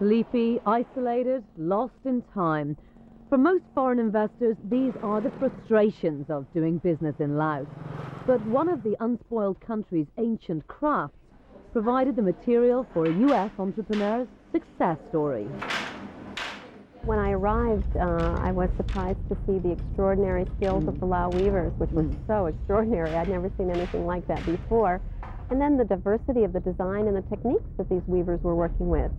Sleepy, isolated, lost in time. For most foreign investors, these are the frustrations of doing business in Laos. But one of the unspoiled country's ancient crafts provided the material for a U.S. entrepreneur's success story. When I arrived, I was surprised to see the extraordinary skills of the Lao weavers, which were so extraordinary. I'd never seen anything like that before. And then the diversity of the design and the techniques that these weavers were working with.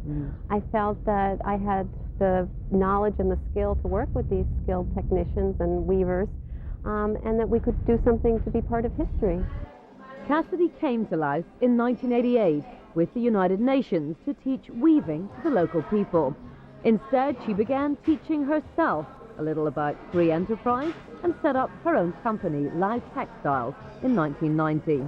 I felt that I had the knowledge and the skill to work with these skilled technicians and weavers, and that we could do something to be part of history. Cassidy came to Laos in 1988 with the United Nations to teach weaving to the local people. Instead, she began teaching herself a little about free enterprise and set up her own company, Lao Textiles, in 1990.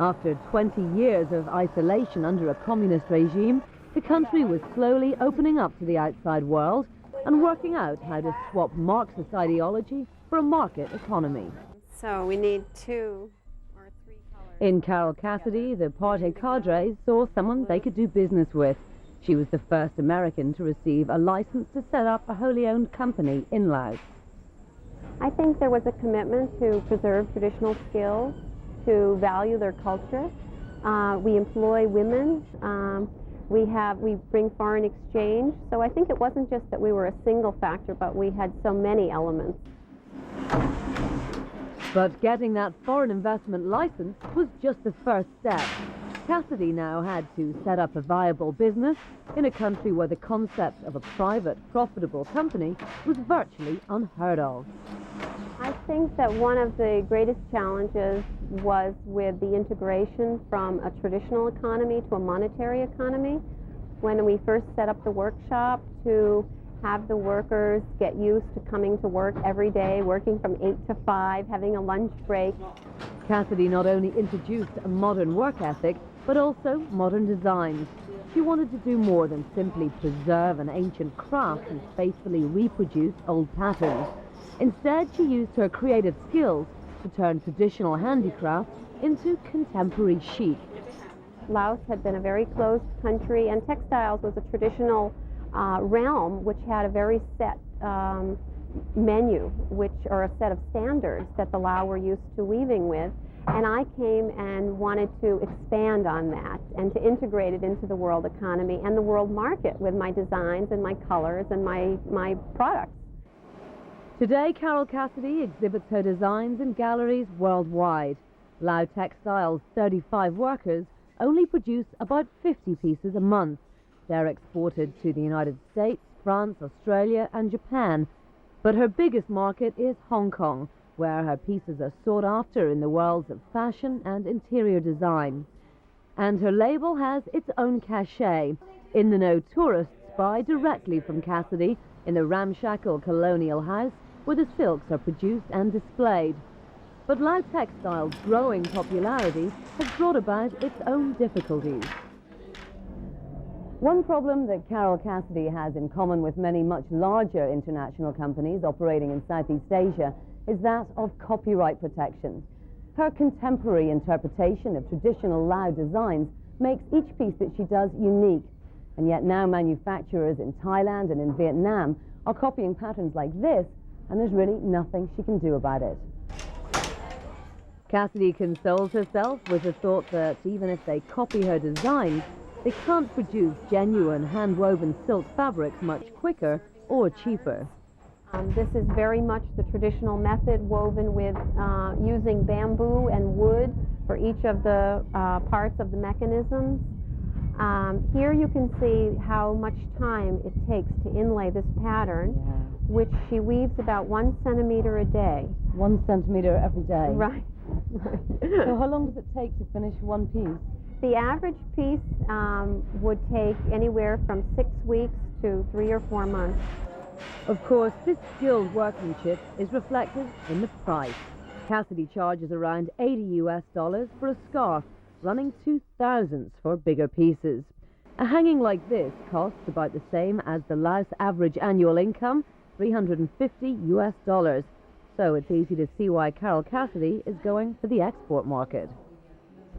After 20 years of isolation under a communist regime, the country was slowly opening up to the outside world and working out how to swap Marxist ideology for a market economy. So we need 2 or 3 colors. In Carol Cassidy, the party cadres saw someone they could do business with. She was the first American to receive a license to set up a wholly owned company in Laos. I think there was a commitment to preserve traditional skills, to value their culture. We employ women. We bring foreign exchange. So I think it wasn't just that we were a single factor, but we had so many elements. But getting that foreign investment license was just the first step. Cassidy now had to set up a viable business in a country where the concept of a private, profitable company was virtually unheard of. I think that one of the greatest challenges was with the integration from a traditional economy to a monetary economy. When we first set up the workshop, to have the workers get used to coming to work every day, working from 8 to 5, having a lunch break. Cassidy not only introduced a modern work ethic, but also modern designs. She wanted to do more than simply preserve an ancient craft and faithfully reproduce old patterns. Instead, she used her creative skills to turn traditional handicraft into contemporary chic. Laos had been a very closed country, and textiles was a traditional realm which had a very set menu, or a set of standards that the Lao were used to weaving with. And I came and wanted to expand on that and to integrate it into the world economy and the world market with my designs and my colors and my products. Today, Carol Cassidy exhibits her designs in galleries worldwide. Lao Textiles' 35 workers only produce about 50 pieces a month. They're exported to the United States, France, Australia, and Japan. But her biggest market is Hong Kong, where her pieces are sought after in the worlds of fashion and interior design. And her label has its own cachet. In the know, tourists buy directly from Cassidy in the ramshackle colonial house where the silks are produced and displayed. But Lao Textiles' growing popularity has brought about its own difficulties. One problem that Carol Cassidy has in common with many much larger international companies operating in Southeast Asia is that of copyright protection. Her contemporary interpretation of traditional Lao designs makes each piece that she does unique, and yet now manufacturers in Thailand and in Vietnam are copying patterns like this, and there's really nothing she can do about it. Cassidy consoles herself with the thought that even if they copy her designs, they can't produce genuine hand-woven silk fabrics much quicker or cheaper. This is very much the traditional method, woven with using bamboo and wood for each of the parts of the mechanisms. Here you can see how much time it takes to inlay this pattern, which she weaves about 1 centimeter a day. 1 centimeter every day? Right. So how long does it take to finish one piece? The average piece would take anywhere from 6 weeks to 3 or 4 months. Of course, this skilled workmanship is reflected in the price. Cassidy charges around $80 for a scarf, running to thousands for bigger pieces. A hanging like this costs about the same as the Laos average annual income, $350. So it's easy to see why Carol Cassidy is going for the export market.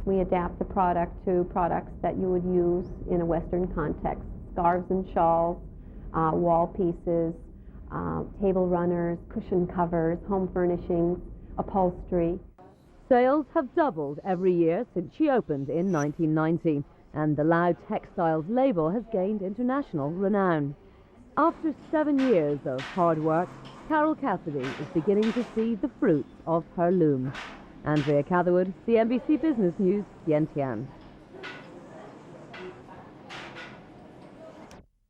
We adapt the product to products that you would use in a Western context. scarves and shawls, wall pieces, table runners, cushion covers, home furnishings, upholstery. Sales have doubled every year since she opened in 1990, and the Lau Textiles label has gained international renown. After 7 years of hard work, Carol Cassidy is beginning to see the fruits of her loom. Andrea Catherwood, CNBC Business News, Vientiane.